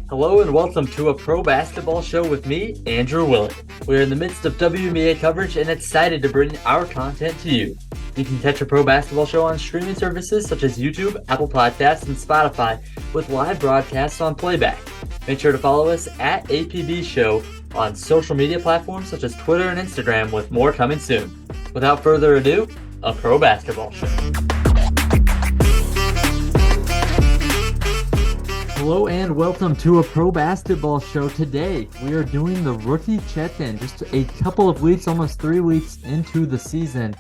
Hello and welcome to a pro basketball show with me, Andrew Willett. We are in the midst of WNBA coverage and excited to bring our content to you. You can catch a pro basketball show on streaming services such as YouTube, Apple Podcasts, and Spotify with live broadcasts on playback. Make sure to follow us at APBShow on social media platforms such as Twitter and Instagram, with more coming soon. Without further ado, a pro basketball show. Hello and welcome to a pro basketball show. Today we are doing the rookie check-in, just a couple of weeks, almost 3 weeks into the season.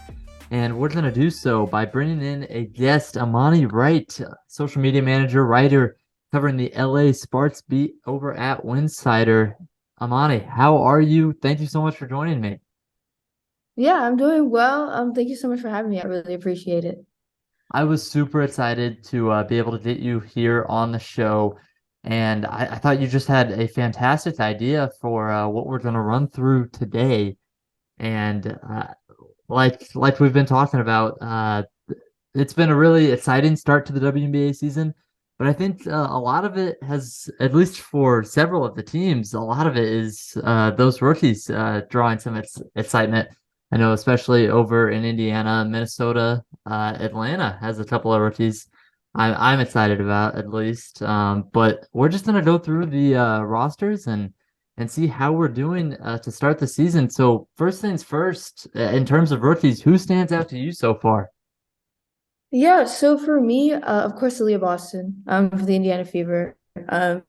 And we're going to do so by bringing in a guest, Imanni Wright, social media manager, writer, covering the LA Sparks beat over at Winsidr. Imanni, how are you? Thank you so much for joining me. Yeah, I'm doing well. Thank you so much for having me. I really appreciate it. I was super excited to be able to get you here on the show, and I thought you just had a fantastic idea for what we're going to run through today. And like we've been talking about, it's been a really exciting start to the WNBA season, but I think a lot of it has, at least for several of the teams, a lot of it is those rookies drawing some excitement. I know especially over in Indiana, Minnesota, Atlanta has a couple of rookies I'm excited about, at least. But we're just going to go through the rosters and see how we're doing to start the season. So first things first, in terms of rookies, who stands out to you so far? Yeah, so for me, of course, Aaliyah Boston for the Indiana Fever.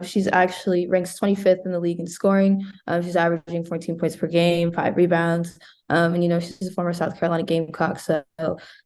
She's actually ranks 25th in the league in scoring. She's averaging 14 points per game, 5 rebounds. And she's a former South Carolina Gamecock. So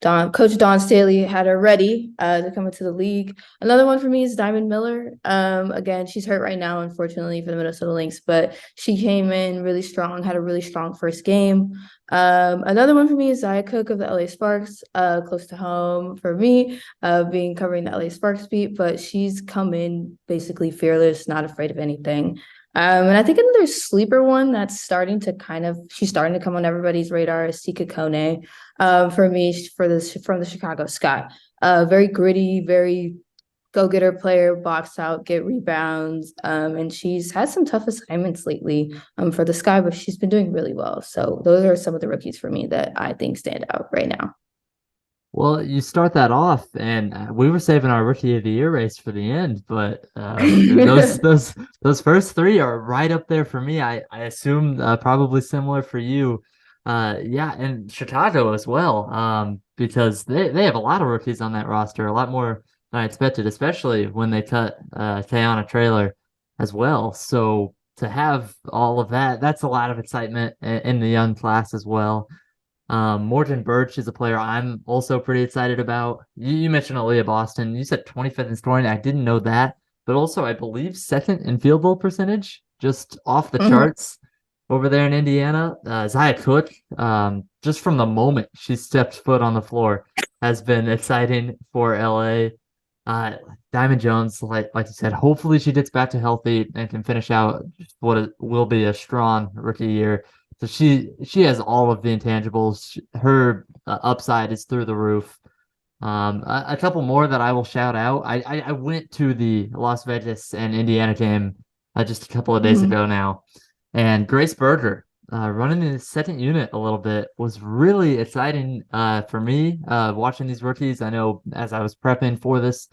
Coach Dawn Staley had her ready to come into the league. Another one for me is Diamond Miller. Again, she's hurt right now, unfortunately, for the Minnesota Lynx, but she came in really strong, had a really strong first game. Another one for me is Zia Cook of the LA Sparks, close to home for me, covering the LA Sparks beat, but she's come in basically fearless, not afraid of anything. And I think another sleeper one that's she's starting to come on everybody's radar is Sika Kone. For me, from the Chicago Sky. Very gritty, very go-getter player, box out, get rebounds. And she's had some tough assignments lately for the Sky, but she's been doing really well. So those are some of the rookies for me that I think stand out right now. Well, you start that off, and we were saving our Rookie of the Year race for the end, but those first three are right up there for me. I assume probably similar for you. Yeah, and Chicago as well, because they have a lot of rookies on that roster, a lot more than I expected, especially when they cut Teyana Traylor as well. So to have all of that, that's a lot of excitement in the young class as well. Morgan Birch is a player I'm also pretty excited about. You mentioned Aaliyah Boston. You said 25th in scoring. I didn't know that, but also I believe second in field goal percentage, just off the charts over there in Indiana. Zia Cook, just from the moment she stepped foot on the floor, has been exciting for LA. Diamond Jones, like you said, hopefully she gets back to healthy and can finish out what will be a strong rookie year. So she has all of the intangibles. Her upside is through the roof. A couple more that I will shout out. I went to the Las Vegas and Indiana game just a couple of days ago now, and Grace Berger running in the second unit a little bit was really exciting for me watching these rookies. I know as I was prepping for this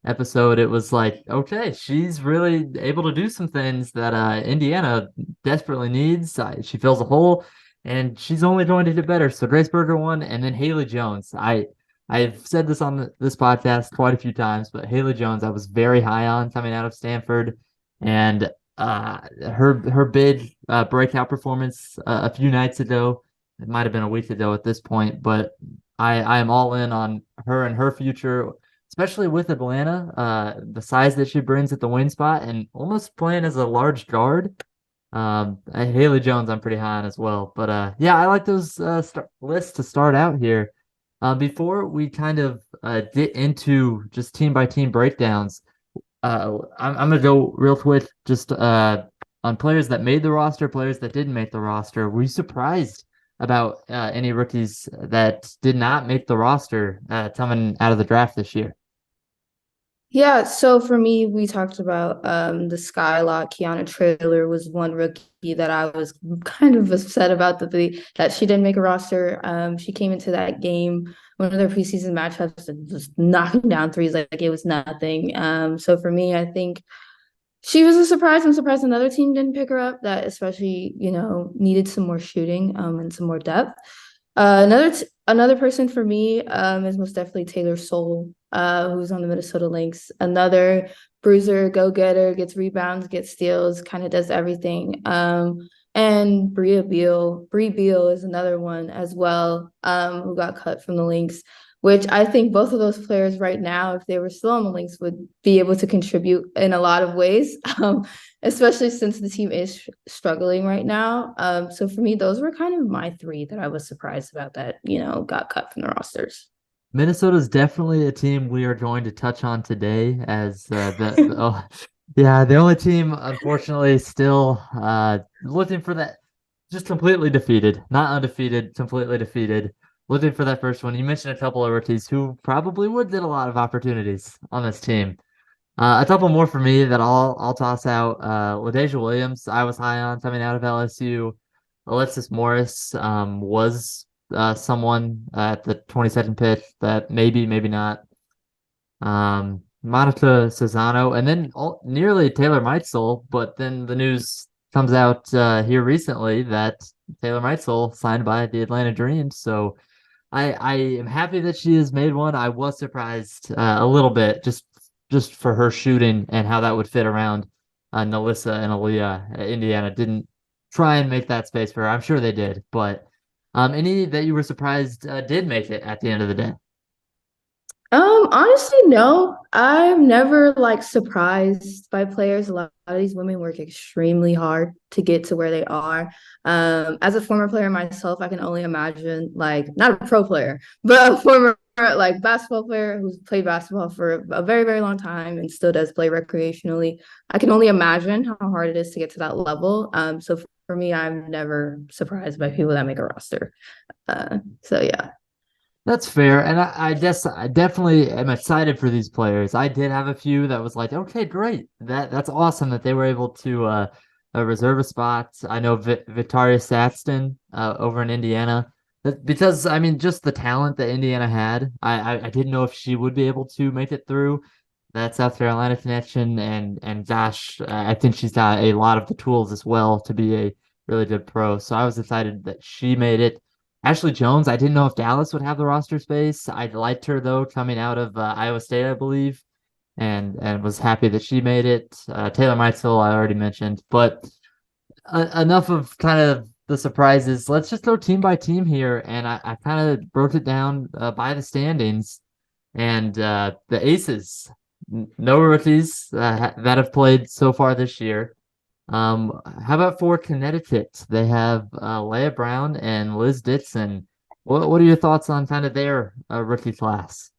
episode, it was like, okay, she's really able to do some things that Indiana desperately needs. She fills a hole, and she's only going to do better. So Grace Berger won, and then Haley Jones. I've said this on this podcast quite a few times, but Haley Jones I was very high on coming out of Stanford, and her big breakout performance a few nights ago. It might have been a week ago at this point, but I am all in on her and her future, especially with Atlanta, the size that she brings at the wing spot and almost playing as a large guard. Haley Jones, I'm pretty high on as well. But yeah, I like those lists to start out here. Before we kind of get into just team by team breakdowns, I'm gonna go real quick just on players that made the roster, players that didn't make the roster. Were you surprised about any rookies that did not make the roster coming out of the draft this year. Yeah, so for me, we talked about the Skylock. Kiana Traylor was one rookie that I was kind of upset about that she didn't make a roster. She came into that game, one of their preseason matchups, and just knocking down threes like it was nothing. So for me, I think she was a surprise. I'm surprised another team didn't pick her up. That especially, needed some more shooting and some more depth. Another person for me is most definitely Taylor Soule, who's on the Minnesota Lynx. Another bruiser, go getter, gets rebounds, gets steals, kind of does everything. And Bree Beal is another one as well, who got cut from the Lynx, which I think both of those players right now, if they were still on the Lynx, would be able to contribute in a lot of ways, especially since the team is struggling right now. So for me, those were kind of my three that I was surprised about that, got cut from the rosters. Minnesota is definitely a team we are going to touch on today as oh, yeah, the only team unfortunately still looking for that, just completely defeated, not undefeated, completely defeated. Looking for that first one. You mentioned a couple of rookies who probably would get a lot of opportunities on this team. A couple more for me that I'll toss out. LaDasia Williams, I was high on coming out of LSU. Alexis Morris was someone at the 22nd pick that maybe not. Monica Cesano, and then nearly Taylor Meitzel, but then the news comes out here recently that Taylor Meitzel signed by the Atlanta Dream. So I am happy that she has made one. I was surprised a little bit just for her shooting and how that would fit around Nalissa and Aaliyah. Indiana didn't try and make that space for her. I'm sure they did, but any that you were surprised did make it at the end of the day. Honestly, no. I'm never like surprised by players. A lot of these women work extremely hard to get to where they are. As a former player myself, I can only imagine like not a pro player, but a former like basketball player who's played basketball for a very, very long time and still does play recreationally. I can only imagine how hard it is to get to that level. So for me, I'm never surprised by people that make a roster. So yeah. That's fair, and I guess I definitely am excited for these players. I did have a few that was like, okay, great, that's awesome that they were able to reserve a spot. I know Victoria Saxton over in Indiana, because I mean, just the talent that Indiana had. I didn't know if she would be able to make it through that South Carolina connection, and Josh, I think she's got a lot of the tools as well to be a really good pro. So I was excited that she made it. Ashley Jones, I didn't know if Dallas would have the roster space. I liked her though, coming out of Iowa State, I believe, and was happy that she made it. Taylor Meitzel, I already mentioned, but enough of kind of the surprises. Let's just go team by team here, and I kind of broke it down by the standings and the Aces. No rookies that have played so far this year. How about for Connecticut? They have Leah Brown and Liz Dixon. What are your thoughts on kind of their rookie class?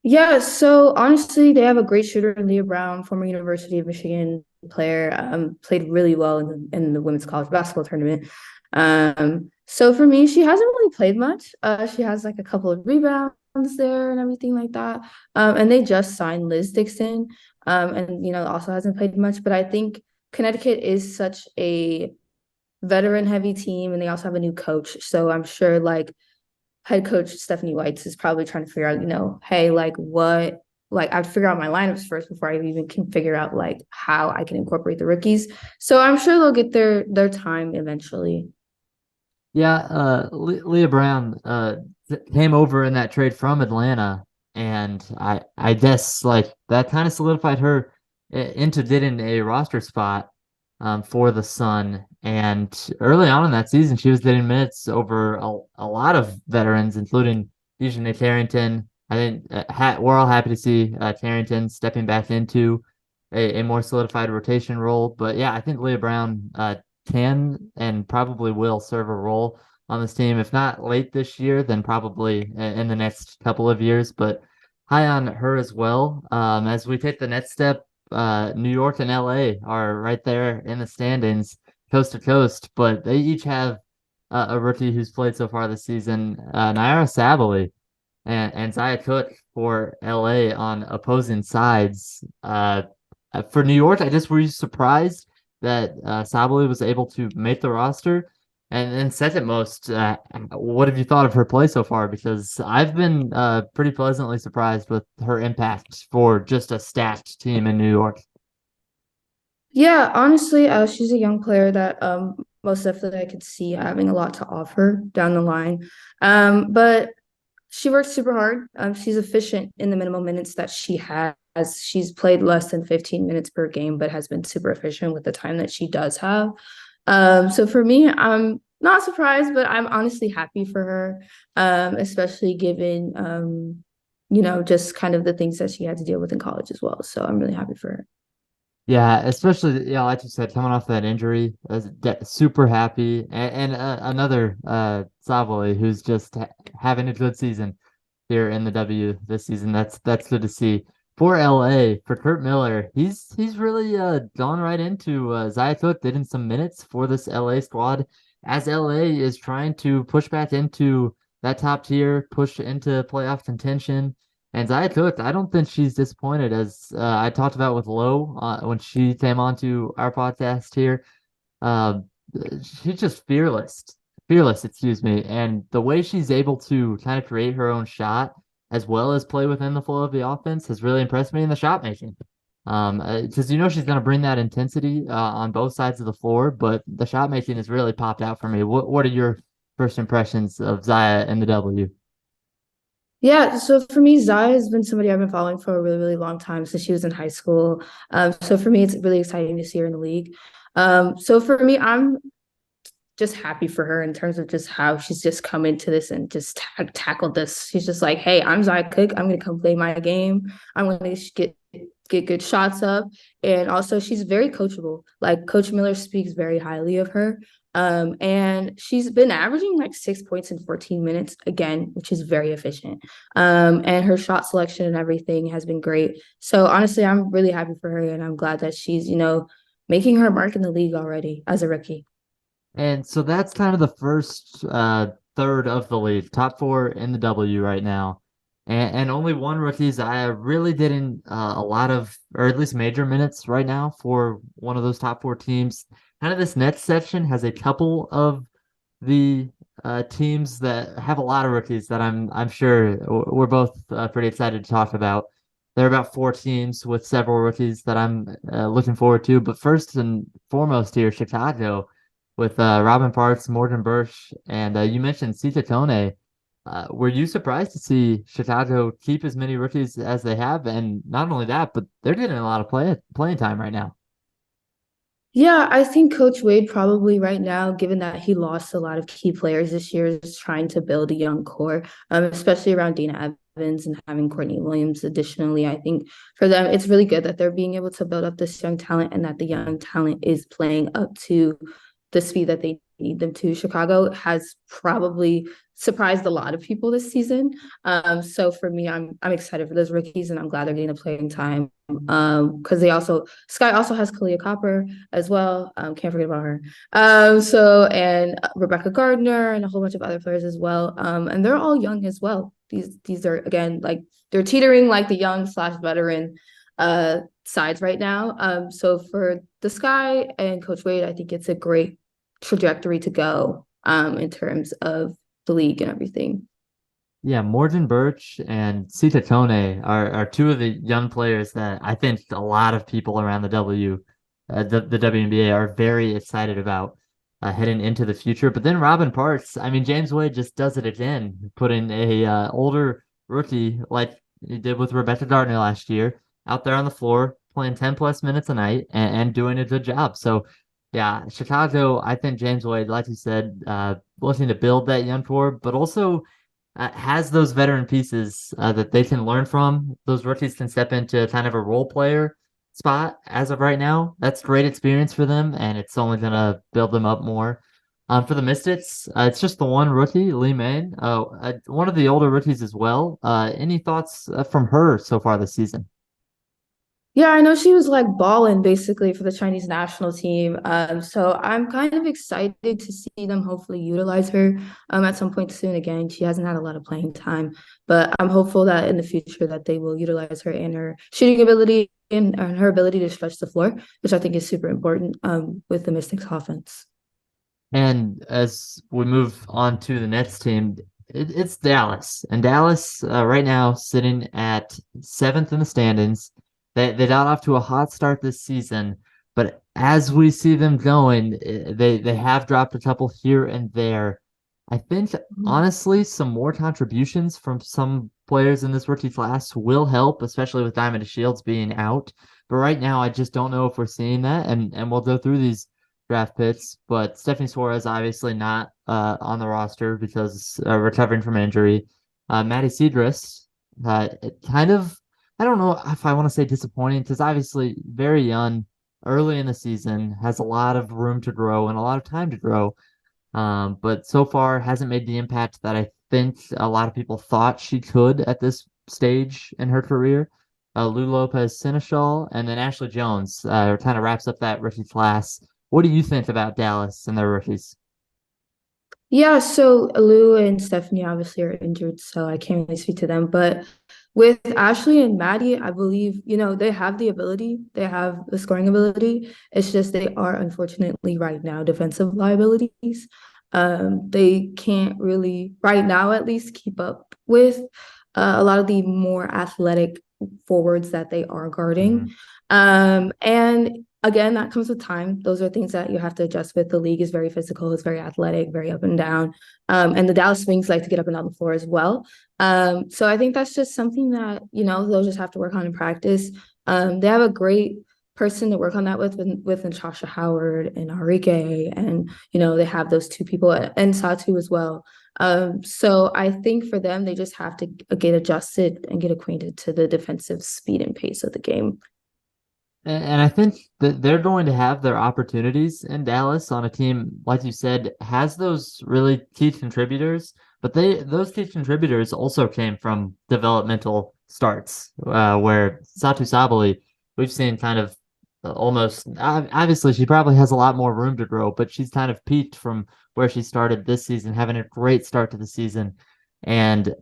Yeah, so honestly, they have a great shooter, Leah Brown, former University of Michigan player, played really well in the women's college basketball tournament. So for me, she hasn't really played much. She has like a couple of rebounds there and everything like that. And they just signed Liz Dixon, and also hasn't played much. But I think Connecticut is such a veteran heavy team, and they also have a new coach. So I'm sure like head coach Stephanie Whites is probably trying to figure out, hey, like what, like I have to figure out my lineups first before I even can figure out like how I can incorporate the rookies. So I'm sure they'll get their time eventually. Yeah, Leah Brown came over in that trade from Atlanta, and I guess like that kind of solidified her into getting a roster spot for the Sun. And early on in that season, she was getting minutes over a lot of veterans, including Dejanay Carrington. I think we're all happy to see Carrington stepping back into a more solidified rotation role. But yeah, I think Leah Brown can and probably will serve a role on this team. If not late this year, then probably in the next couple of years. But high on her as well. As we take the next step, New York and LA are right there in the standings, coast to coast, but they each have a rookie who's played so far this season, Naira Sabally and Zaya Cook for LA on opposing sides. For New York, I just were you surprised that Sabally was able to make the roster? And then second most, what have you thought of her play so far? Because I've been pretty pleasantly surprised with her impact for just a stacked team in New York. Yeah, honestly, she's a young player that most definitely I could see having a lot to offer down the line. But she works super hard. She's efficient in the minimum minutes that she has. She's played less than 15 minutes per game, but has been super efficient with the time that she does have. So for me, I'm not surprised, but I'm honestly happy for her, especially given just kind of the things that she had to deal with in college as well. So I'm really happy for her. Yeah, especially yeah, like you said, coming off that injury, super happy, and another Savoy who's just having a good season here in the W this season. That's good to see. For LA, for Kurt Miller, he's really gone right into Zaya Cook getting some minutes for this LA squad as LA is trying to push back into that top tier, push into playoff contention. And Zaya Cook, I don't think she's disappointed as I talked about with Lowe when she came onto our podcast here. Uh, she's just fearless, excuse me. And the way she's able to kind of create her own shot as well as play within the flow of the offense has really impressed me in the shot making. Because she's going to bring that intensity on both sides of the floor, but the shot making has really popped out for me. What are your first impressions of Zaya in the W? Yeah, so for me, Zaya has been somebody I've been following for a really, really long time since she was in high school. So for me, it's really exciting to see her in the league. So for me, I'm just happy for her in terms of just how she's just come into this and just tackled this. She's just like, hey, I'm Zaya Cook. I'm going to come play my game. I'm going to get good shots up. And also, she's very coachable. Like, Coach Miller speaks very highly of her. And she's been averaging like 6 points in 14 minutes again, which is very efficient. And her shot selection and everything has been great. So honestly, I'm really happy for her, and I'm glad that she's making her mark in the league already as a rookie. And so that's kind of the first third of the league, top four in the W right now. And only one rookies. I really didn't a lot of, or at least major minutes right now for one of those top four teams. Kind of this next section has a couple of the teams that have a lot of rookies that I'm sure we're both pretty excited to talk about. There are about four teams with several rookies that I'm looking forward to. But first and foremost here, Chicago with Robin Parks, Morgan Birch, and you mentioned Sita Kone. Were you surprised to see Chicago keep as many rookies as they have? And not only that, but they're getting a lot of playing time right now. Yeah, I think Coach Wade probably right now, given that he lost a lot of key players this year, is trying to build a young core, especially around Dana Evans and having Courtney Williams. Additionally, I think for them, it's really good that they're being able to build up this young talent and that the young talent is playing up to the speed that they need them to. Chicago has probably surprised a lot of people this season. So for me, I'm excited for those rookies, and I'm glad they're getting the playing time. Because they also Sky also has Kalia Copper as well. Can't forget about her. And Rebecca Gardner and a whole bunch of other players as well. And they're all young as well. These are again like they're teetering like the young slash veteran sides right now. So for the Sky and Coach Wade, I think it's a great trajectory to go in terms of the league and everything. Yeah, Morgan Birch and Sita Kone are two of the young players that I think a lot of people around the the WNBA are very excited about heading into the future. But then Robin Parks, I mean, James Wade just does it again, putting a older rookie like he did with Rebecca Gardner last year out there on the floor, playing 10 plus minutes a night and doing a good job. So yeah, Chicago, I think James Wade, like you said, looking to build that young core, but also has those veteran pieces that they can learn from. Those rookies can step into kind of a role player spot as of right now. That's great experience for them, and it's only going to build them up more. For the Mystics, it's just the one rookie, Lee Main, one of the older rookies as well. Any thoughts from her so far this season? Yeah, I know she was like balling basically for the Chinese national team. So I'm kind of excited to see them hopefully utilize her at some point soon. Again, she hasn't had a lot of playing time, but I'm hopeful that in the future that they will utilize her and her shooting ability and her ability to stretch the floor, which I think is super important with the Mystics offense. And as we move on to the next team, it's Dallas. And Dallas right now sitting at seventh in the standings. They got off to a hot start this season, but as we see them going, they have dropped a couple here and there. I think honestly, some more contributions from some players in this rookie class will help, especially with Diamond Shields being out. But right now, I just don't know if we're seeing that, and we'll go through these draft picks, but Stephanie Suarez obviously not on the roster because recovering from injury. Maddie Cedrus, kind of, I don't know if I want to say disappointing because obviously very young, early in the season, has a lot of room to grow and a lot of time to grow. But so far hasn't made the impact that I think a lot of people thought she could at this stage in her career. Lou Lopez Seneschal, and then Ashley Jones kind of wraps up that rookie class. What do you think about Dallas and their rookies? Yeah, so Lou and Stephanie obviously are injured, so I can't really speak to them. But with Ashley and Maddie, I believe, they have the ability, they have the scoring ability. It's just they are unfortunately right now defensive liabilities. They can't really, right now at least, keep up with a lot of the more athletic forwards that they are guarding. Mhm. And again, that comes with time. Those are things that you have to adjust with. The league is very physical, it's very athletic, very up and down. And the Dallas Wings like to get up and down the floor as well. So I think that's just something that, they'll just have to work on in practice. They have a great person to work on that with Natasha Howard and Enrique. And, they have those two people and Satu as well. So I think for them, they just have to get adjusted and get acquainted to the defensive speed and pace of the game. And I think that they're going to have their opportunities in Dallas on a team, like you said, has those really key contributors, but those key contributors also came from developmental starts, where Satu Sabali, we've seen kind of almost obviously she probably has a lot more room to grow, but she's kind of peaked from where she started this season, having a great start to the season. And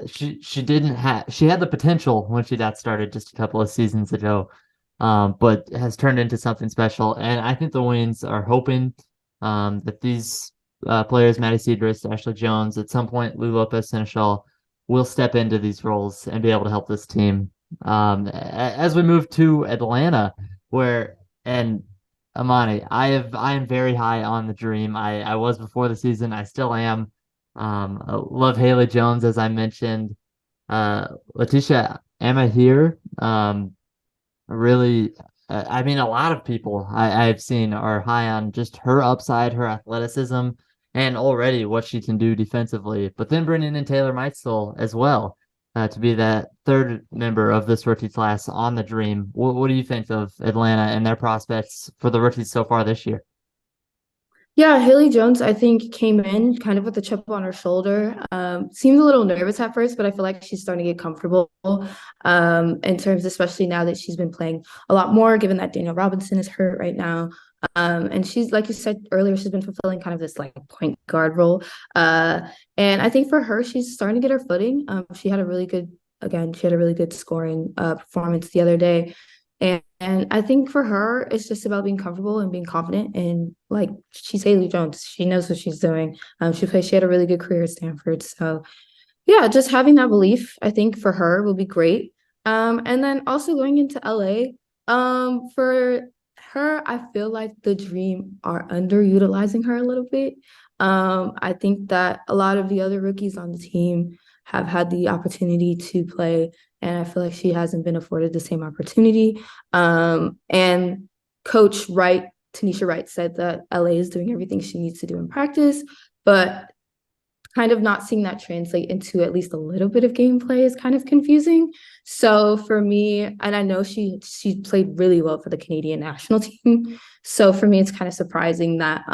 she didn't have she had the potential when she got started just a couple of seasons ago, but has turned into something special. And I think the Wings are hoping that these players, Maddie Cedrus, Ashley Jones, at some point, Lou Lopez Seneschal, will step into these roles and be able to help this team. As we move to Atlanta, where and Imanni, I am very high on the Dream. I was before the season. I still am. I love Haley Jones, as I mentioned. Letitia Amahir, really, I mean, a lot of people I've seen are high on just her upside, her athleticism, and already what she can do defensively. But then bringing in Taylor Meitzel as well to be that third member of this rookie class on the Dream. What do you think of Atlanta and their prospects for the rookies so far this year? Yeah, Haley Jones, I think, came in kind of with a chip on her shoulder. Seemed a little nervous at first, but I feel like she's starting to get comfortable in terms, especially now that she's been playing a lot more, given that Daniel Robinson is hurt right now. And she's, like you said earlier, she's been fulfilling kind of this like point guard role. And I think for her, she's starting to get her footing. She had a really good scoring performance the other day. And I think for her, it's just about being comfortable and being confident. And like she's Haley Jones, she knows what she's doing. She had a really good career at Stanford. So yeah, just having that belief, I think for her will be great. And then also going into LA, for her, I feel like the Dream are underutilizing her a little bit. I think that a lot of the other rookies on the team have had the opportunity to play, and I feel like she hasn't been afforded the same opportunity. And Coach Wright, Tanisha Wright, said that LA is doing everything she needs to do in practice, but kind of not seeing that translate into at least a little bit of gameplay is kind of confusing. So for me, and I know she played really well for the Canadian national team. So for me, it's kind of surprising that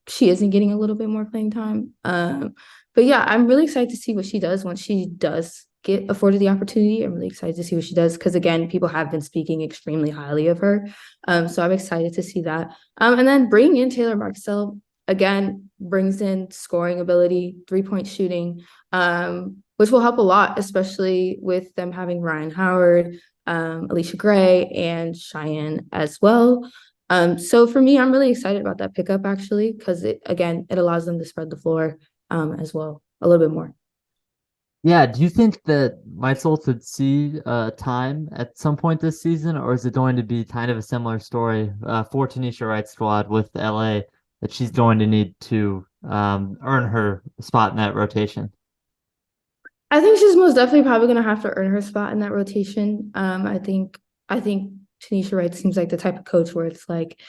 she isn't getting a little bit more playing time. But yeah, I'm really excited to see what she does once she does get afforded the opportunity. I'm really excited to see what she does because again, people have been speaking extremely highly of her. So I'm excited to see that. And then bringing in Taylor Marcel again brings in scoring ability, 3-point shooting, which will help a lot, especially with them having Ryan Howard, Alicia Gray, and Cheyenne as well. So for me, I'm really excited about that pickup actually, because it allows them to spread the floor as well a little bit more. Yeah, do you think that Meitzel could see time at some point this season, or is it going to be kind of a similar story for Tanisha Wright's squad with LA that she's going to need to earn her spot in that rotation? I think she's most definitely probably gonna have to earn her spot in that rotation. I think Tanisha Wright seems like the type of coach where it's like,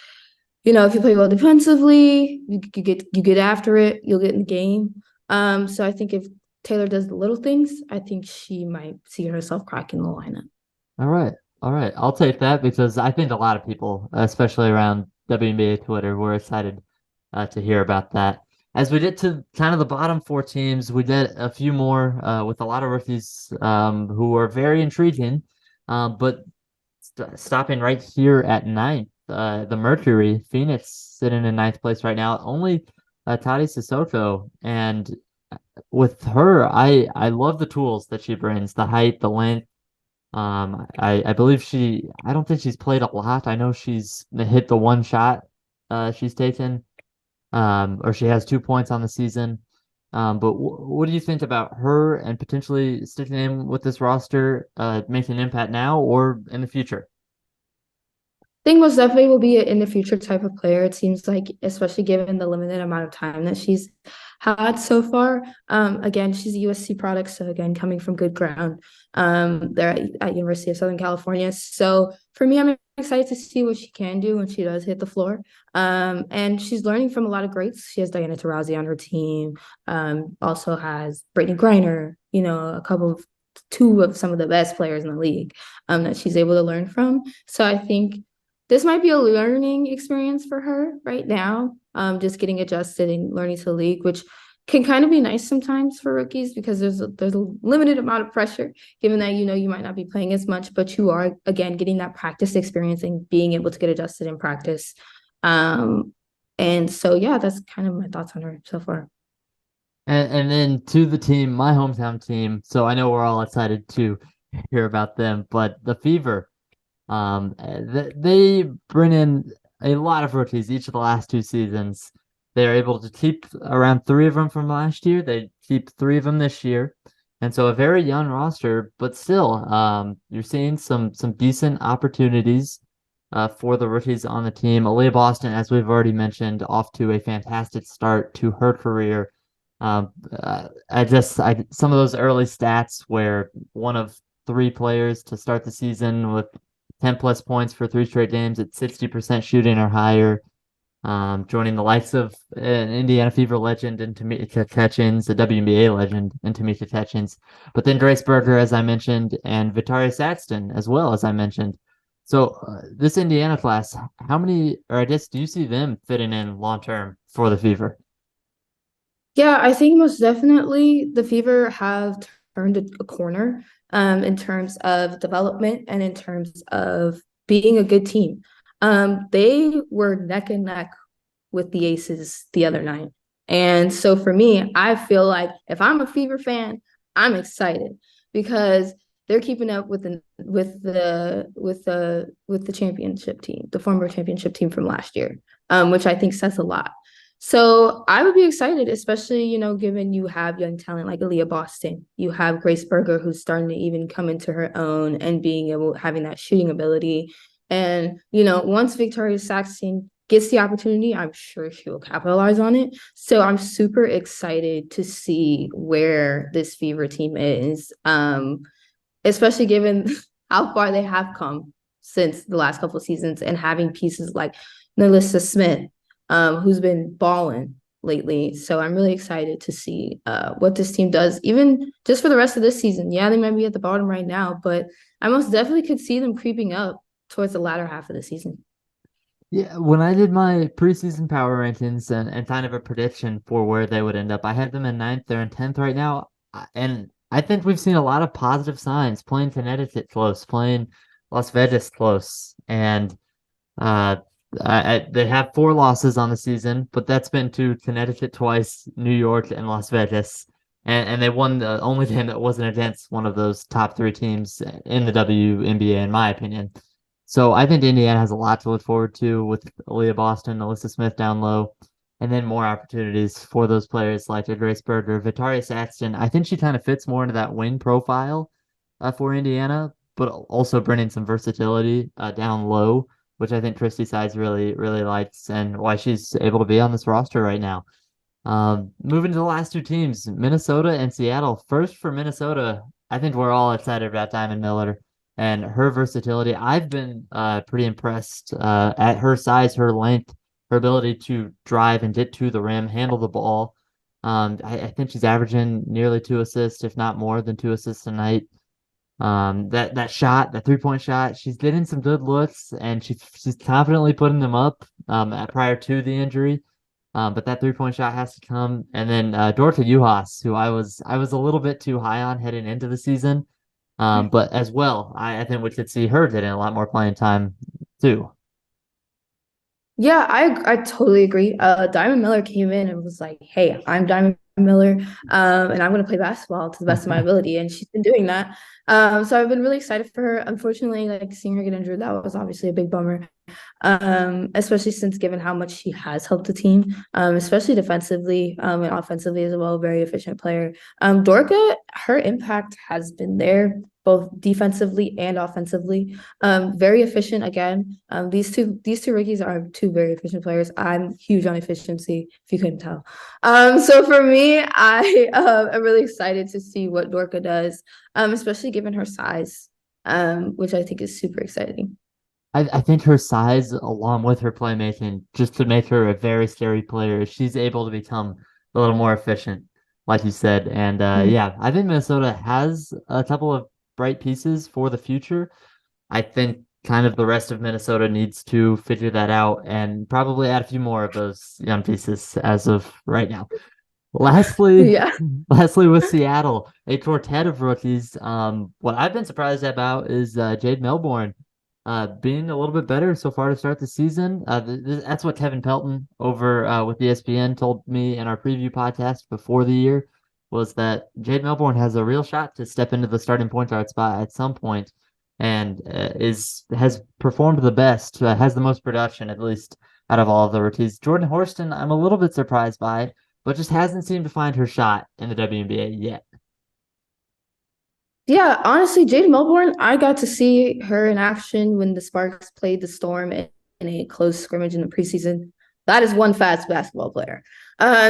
if you play well defensively, you get after it, you'll get in the game. So I think if Taylor does the little things, I think she might see herself cracking the lineup. All right. All right. I'll take that because I think a lot of people, especially around WNBA Twitter, were excited to hear about that. As we get to kind of the bottom four teams, we get a few more with a lot of rookies who are very intriguing. But stopping right here at ninth, the Mercury, Phoenix sitting in ninth place right now. Only Tati Sissoko. And with her, I love the tools that she brings, the height, the length. I believe I don't think she's played a lot. I know she's hit the one shot she's taken, or she has 2 points on the season. But what do you think about her and potentially sticking in with this roster, making an impact now or in the future? Think most definitely will be an in the future type of player. It seems like, especially given the limited amount of time that she's had so far. Again, she's a USC product, so again, coming from good ground. There at University of Southern California. So for me, I'm excited to see what she can do when she does hit the floor. And she's learning from a lot of greats. She has Diana Taurasi on her team. Also has Brittany Griner. Two of some of the best players in the league that she's able to learn from. So I think this might be a learning experience for her right now, just getting adjusted and learning to the league, which can kind of be nice sometimes for rookies because there's a limited amount of pressure, given that you might not be playing as much, but you are again getting that practice experience and being able to get adjusted in practice. And so yeah, that's kind of my thoughts on her so far. And then to the team, my hometown team. So I know we're all excited to hear about them, but the Fever. They bring in a lot of rookies each of the last 2 seasons. They're able to keep around three of them from last year. They keep three of them this year, and so a very young roster. But still, you're seeing some decent opportunities for the rookies on the team. Aaliyah Boston, as we've already mentioned, off to a fantastic start to her career. I some of those early stats where one of three players to start the season with 10 plus points for 3 straight games at 60% shooting or higher. Joining the likes of an Indiana Fever legend and Tamika Catchings, a WNBA legend and Tamika Catchings, but then Grace Berger, as I mentioned, and Victoria Saxton, as well as I mentioned. So this Indiana class, how many, or I guess, do you see them fitting in long term for the Fever? Yeah, I think most definitely the Fever have turned a corner in terms of development and in terms of being a good team. They were neck and neck with the Aces the other night. And so for me, I feel like if I'm a Fever fan, I'm excited because they're keeping up with the championship team, the former championship team from last year, which I think says a lot. So I would be excited, especially, given you have young talent like Aaliyah Boston. You have Grace Berger, who's starting to even come into her own and having that shooting ability. And, once Victoria Saxton gets the opportunity, I'm sure she will capitalize on it. So I'm super excited to see where this Fever team is, especially given how far they have come since the last couple of seasons and having pieces like Nalissa Smith, who's been balling lately. So I'm really excited to see what this team does, even just for the rest of this season. Yeah, they might be at the bottom right now, but I most definitely could see them creeping up towards the latter half of the season. Yeah, when I did my preseason power rankings and kind of a prediction for where they would end up, I had them in ninth. They're in 10th right now. And I think we've seen a lot of positive signs playing Connecticut close, playing Las Vegas close, and uh, they have 4 losses on the season, but that's been to Connecticut twice, New York, and Las Vegas. And they won the only game that wasn't against one of those top 3 teams in the WNBA, in my opinion. So I think Indiana has a lot to look forward to with Aaliyah Boston, Alyssa Smith down low, and then more opportunities for those players like Grace Berger, Victoria Saxton. I think she kind of fits more into that wing profile for Indiana, but also bringing some versatility down low, which I think Christy Sides really, really likes and why she's able to be on this roster right now. Moving to the last 2 teams, Minnesota and Seattle. First for Minnesota, I think we're all excited about Diamond Miller and her versatility. I've been pretty impressed at her size, her length, her ability to drive and get to the rim, handle the ball. I think she's averaging nearly 2 assists, if not more than 2 assists a night. That shot, that 3-point shot, she's getting some good looks and she's confidently putting them up prior to the injury. But that 3-point shot has to come. And then Dorka Juhas, who I was a little bit too high on heading into the season. But as well, I think we could see her getting a lot more playing time too. Yeah, I totally agree. Diamond Miller came in and was like, "Hey, I'm Diamond Miller, and I'm going to play basketball to the best of my ability." And she's been doing that. So I've been really excited for her. Unfortunately, like seeing her get injured, that was obviously a big bummer. Especially since given how much she has helped the team, especially defensively, and offensively as well. Very efficient player. Dorka, her impact has been there both defensively and offensively. Very efficient again. These two rookies are 2 very efficient players. I'm huge on efficiency, if you couldn't tell. So for me, I am really excited to see what Dorka does, especially given her size, which I think is super exciting. I think her size, along with her playmaking, just to make her a very scary player, she's able to become a little more efficient, like you said. And Mm. yeah, I think Minnesota has a couple of bright pieces for the future. I think kind of the rest of Minnesota needs to figure that out and probably add a few more of those young pieces as of right now. Lastly, Yeah. lastly with Seattle, a quartet of rookies. What I've been surprised about is Jade Melbourne being a little bit better so far to start the season. That's what Kevin Pelton over with ESPN told me in our preview podcast before the year was that Jade Melbourne has a real shot to step into the starting point guard spot at some point, and is has performed the best, has the most production at least out of all of the rookies. Jordan Horston, I'm a little bit surprised by, but just hasn't seemed to find her shot in the WNBA yet. Yeah, honestly, Jade Melbourne, I got to see her in action when the Sparks played the Storm in a close scrimmage in the preseason. That is one fast basketball player.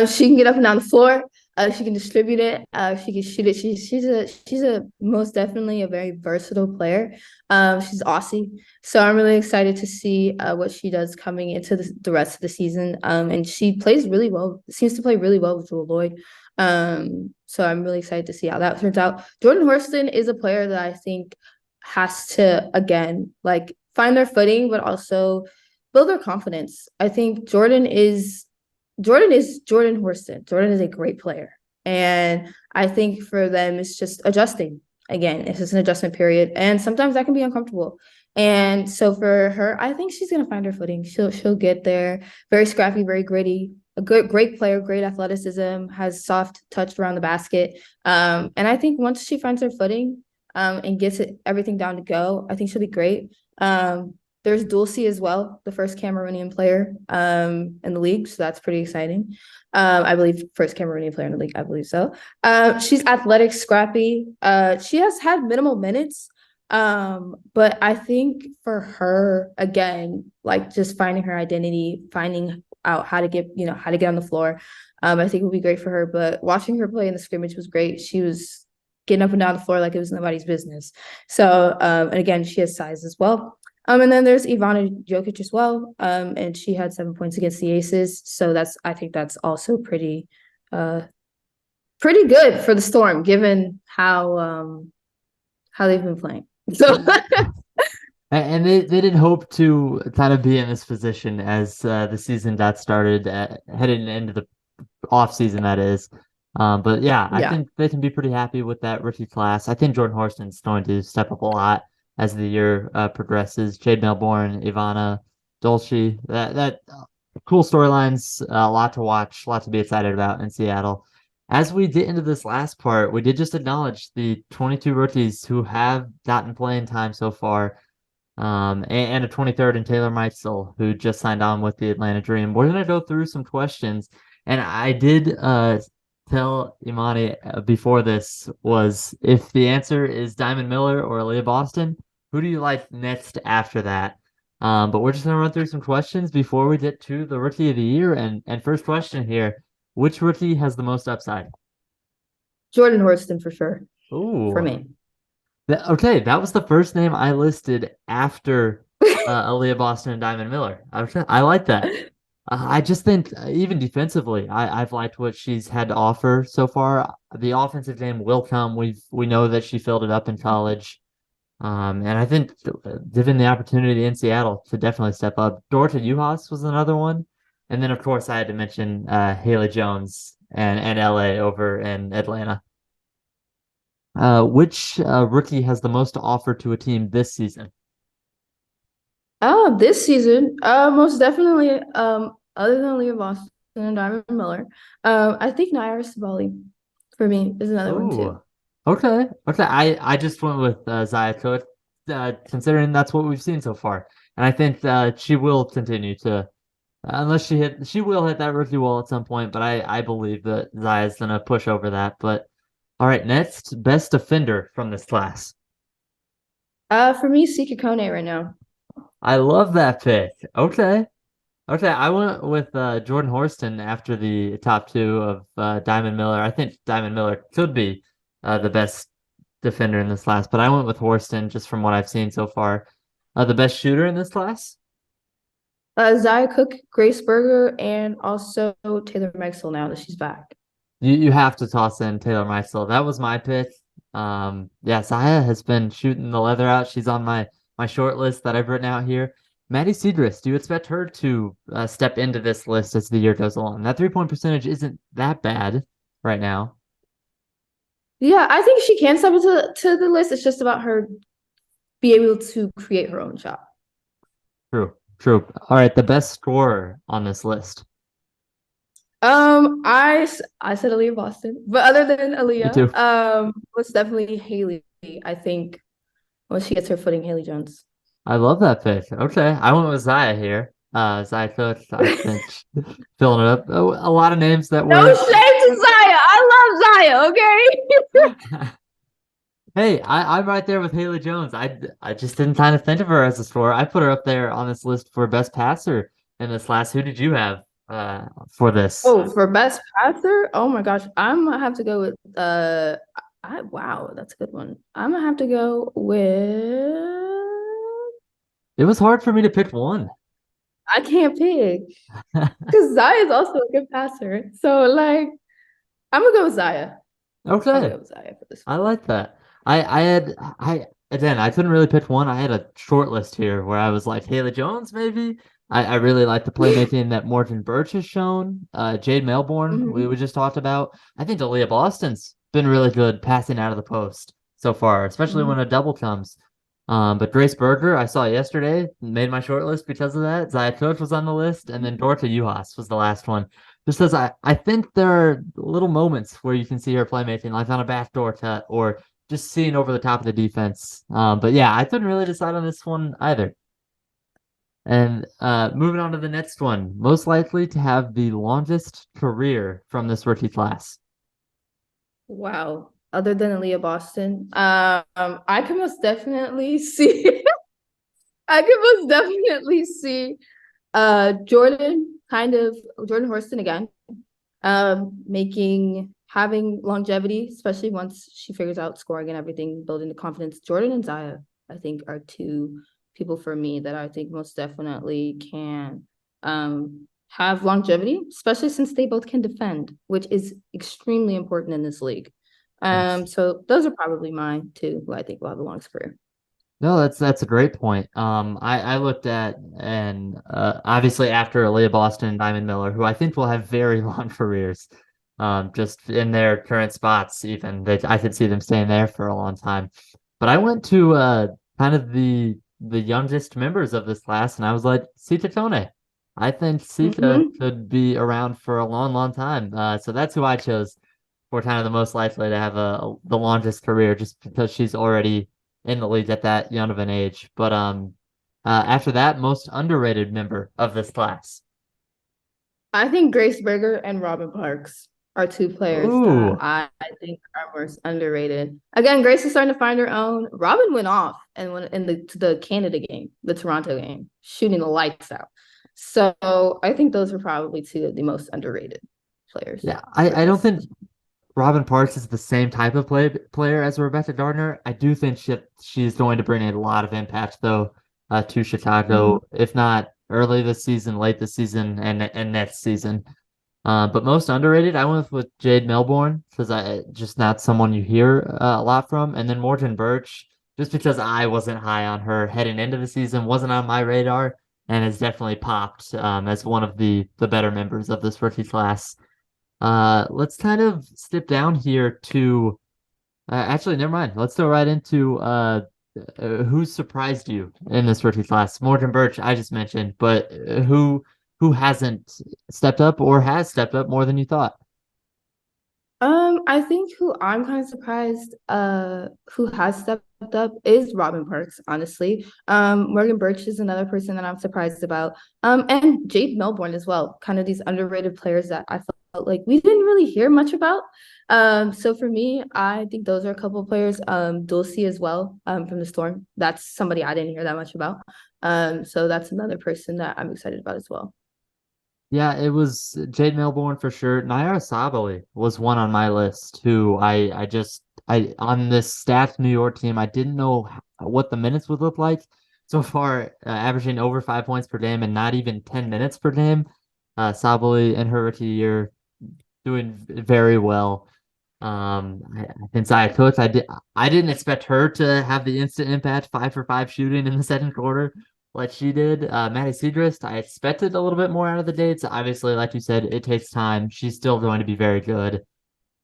She can get up and down the floor. She can distribute it. She can shoot it. She's a most definitely a very versatile player. She's Aussie, so I'm really excited to see what she does coming into the rest of the season. And she plays really well. Seems to play really well with Jewel Lloyd. So I'm really excited to see how that turns out. Jordan Horston is a player that I think has to again like find their footing, but also build their confidence. I think Jordan Horston. Jordan is a great player. And I think for them it's just adjusting. Again, it's just an adjustment period. And sometimes that can be uncomfortable. And so for her, I think she's gonna find her footing. She'll get there. Very scrappy, very gritty, a good, great player, great athleticism, has soft touch around the basket. And I think once she finds her footing, and gets everything down to go, I think she'll be great. There's Dulcie as well, the first Cameroonian player in the league, so that's pretty exciting. I believe first Cameroonian player in the league, I believe so. She's athletic, scrappy. She has had minimal minutes, but I think for her, again, like just finding her identity, finding out how to get on the floor. I think it would be great for her. But watching her play in the scrimmage was great. She was getting up and down the floor like it was nobody's business. So and again, she has size as well. And then there's Ivana Jokic as well. And she had 7 points against the Aces. So I think that's also pretty good for the Storm, given how they've been playing. So And they did hope to kind of be in this position as the season got started, heading into the off season, that is. But yeah, I Yeah. think they can be pretty happy with that rookie class. I think Jordan Horston's going to step up a lot as the year progresses. Jade Melbourne, Ivana, Dolce, that cool storylines, a lot to watch, a lot to be excited about in Seattle. As we get into this last part, we did just acknowledge the 22 rookies who have gotten playing time so far, and a 23rd in Taylor Meitzel, who just signed on with the Atlanta Dream. We're gonna go through some questions, and I did tell Imani before this was if the answer is Diamond Miller or Aaliyah Boston, who do you like next after that? But we're just gonna run through some questions before we get to the Rookie of the Year, and first question here: which rookie has the most upside? Jordan Horston for sure, for Ooh, me. Okay, that was the first name I listed after Aaliyah Boston and Diamond Miller. I like that. I just think even defensively, I've liked what she's had to offer so far. The offensive game will come. We know that she filled it up in college. And I think given the opportunity in Seattle to definitely step up. Dorota Juhas was another one. And then of course I had to mention Haley Jones and LA over in Atlanta. Which rookie has the most to offer to a team this season? Oh, this season, most definitely, other than Leah Boston and Diamond Miller, I think Naira Sabali for me is another one too. Oh, okay. Okay. I just went with Zaya Cook, considering that's what we've seen so far. And I think she will continue to, unless she will hit that rookie wall at some point, but I believe that Zaya's gonna push over that. But all right, next, best defender from this class. For me, Sika Kone right now. I love that pick. Okay. Okay, I went with Jordan Horston after the top two of Diamond Miller. I think Diamond Miller could be the best defender in this class, but I went with Horston just from what I've seen so far. The best shooter in this class? Zaya Cook, Grace Berger, and also Taylor Maxwell now that she's back. You have to toss in Taylor Meisel. That was my pick. Yeah, Zaya has been shooting the leather out. She's on my short list that I've written out here. Maddie Cedrus, do you expect her to step into this list as the year goes along? That 3-point percentage isn't that bad right now. Yeah, I think she can step into the list. It's just about her be able to create her own shot. True, true. All right, the best scorer on this list. I said Aaliyah Boston, but other than Me Aaliyah, too. was definitely Haley. I think once she gets her footing, Haley Jones. I love that pick. Okay, I went with Zaya here. Zaya Cook, I think, filling it up. Oh, a lot of names that No were. shame to Zaya. I love Zaya. Okay. Hey, I'm right there with Haley Jones. I just didn't kind of think of her as a scorer. I put her up there on this list for best passer in this class. Who did you have for this? Oh, for best passer, oh my gosh, I'm gonna have to go with I wow, that's a good one. I'm gonna have to go with It was hard for me to pick one. I can't pick because Zaya is also a good passer. So like, I'm gonna go with Zaya. I'm gonna Okay, go with Zaya for this I like that. I again I couldn't really pick one. I had a short list here where I was like Haley Jones maybe. I really like the one. playmaking that Morgan Birch has shown. Jade Melbourne we Mhm. just talked about. I think Aaliyah Boston's been really good passing out of the post so far, especially when Mhm. a double comes. But Grace Berger I saw yesterday made my short list because of that. Zaya Coach was on the list, and then Dorota Juhas was the last one. Just as I think there are little moments where you can see her playmaking, like on a backdoor cut or just seeing over the top of the defense. But yeah, I couldn't really decide on this one either. And moving on to the next one, most likely to have the longest career from this rookie class. Wow. Other than Aaliyah Boston, I can most definitely see. I can most definitely see Jordan Horston again, making having longevity, especially once she figures out scoring and everything, building the confidence. Jordan and Zaya, I think, are two people for me that I think most definitely can have longevity, especially since they both can defend, which is extremely important in this league. Yes. So those are probably mine too, who I think will have the longest career. No, that's a great point. I looked at and obviously after Aaliyah Boston and Diamond Miller, who I think will have very long careers. just in their current spots. Even I could see them staying there for a long time. But I went to kind of the youngest members of this class, and I was like, Sita Tone. I think Sita Hmm. could be around for a long, long time. So that's who I chose for kind of the most likely to have the longest career, just because she's already in the league at that young of an age. But after that, most underrated member of this class. I think Grace Berger and Robin Parks are two players that Ooh, I think are most underrated. Again, Grace is starting to find her own. Robin went off and went in the Canada game, the Toronto game, shooting the lights out. So I think those are probably two of the most underrated players yeah. for I don't this. think Robin Parks is the same type of player as Rebecca Gardner. I do think she's going to bring a lot of impact though to Mhm. Chicago, if not early this season, late this season, and next season. But most underrated, I went with Jade Melbourne because I just not someone you hear a lot from, and then Morgan Birch, just because I wasn't high on her heading into the season, wasn't on my radar, and has definitely popped as one of the better members of this rookie class. Let's kind of step down here to actually, never mind. Let's go right into who surprised you in this rookie class. Morgan Birch, I just mentioned, but who hasn't stepped up or has stepped up more than you thought? I think who I'm kind of surprised, who has stepped up is Robin Parks, honestly. Morgan Birch is another person that I'm surprised about. And Jade Melbourne as well, kind of these underrated players that I felt like we didn't really hear much about. So for me, I think those are a couple of players. Dulcie as well, from the Storm. That's somebody I didn't hear that much about. So that's another person that I'm excited about as well. Yeah, it was Jade Melbourne for sure. Naira Sabali was one on my list who I on this stacked New York team, I didn't know what the minutes would look like. So far, averaging over 5 points per game and not even 10 minutes per game. Sabali in her rookie year doing very well. I think Zaya Cook, I didn't expect her to have the instant impact 5 for 5 shooting in the second quarter like she did. Maddie Seidrist, I expected a little bit more out of the dates. Obviously, like you said, it takes time. She's still going to be very good.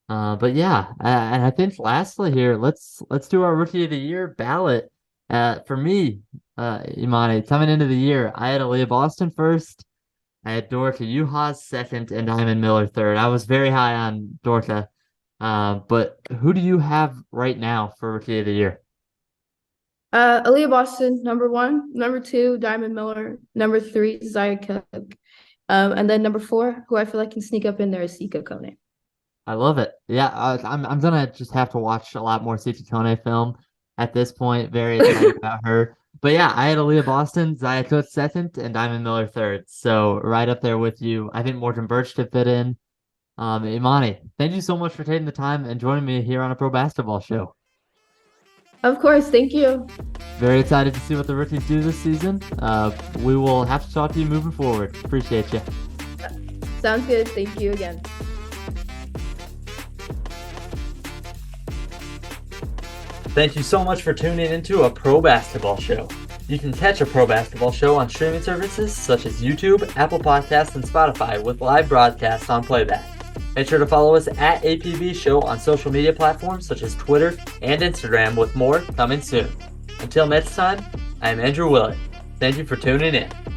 But yeah, and I think lastly here, let's do our rookie of the year ballot. For me, Imani, coming into the year, I had Aaliyah Boston first. I had Dorka Juhas second and Diamond Miller third. I was very high on Dorka. But who do you have right now for Rookie of the Year? Aaliyah Boston, number one. Number two, Diamond Miller. Number three, Zaya Cook. And then number four, who I feel like can sneak up in there is Sika Kone. I love it. Yeah, I'm gonna just have to watch a lot more Tone film at this point. Very excited about her. But yeah, I had Aaliyah Boston, Zaya Cook second, and Diamond Miller third. So right up there with you. I think Morgan Birch to fit in. Imani, thank you so much for taking the time and joining me here on a pro basketball show. Of course, thank you. Very excited to see what the rookies do this season. We will have to talk to you moving forward. Appreciate you. Sounds good. Thank you again. Thank you so much for tuning into a pro basketball show. You can catch a pro basketball show on streaming services such as YouTube, Apple Podcasts, and Spotify with live broadcasts on playback. Make sure to follow us at APBShow on social media platforms such as Twitter and Instagram with more coming soon. Until next time, I am Andrew Willett. Thank you for tuning in.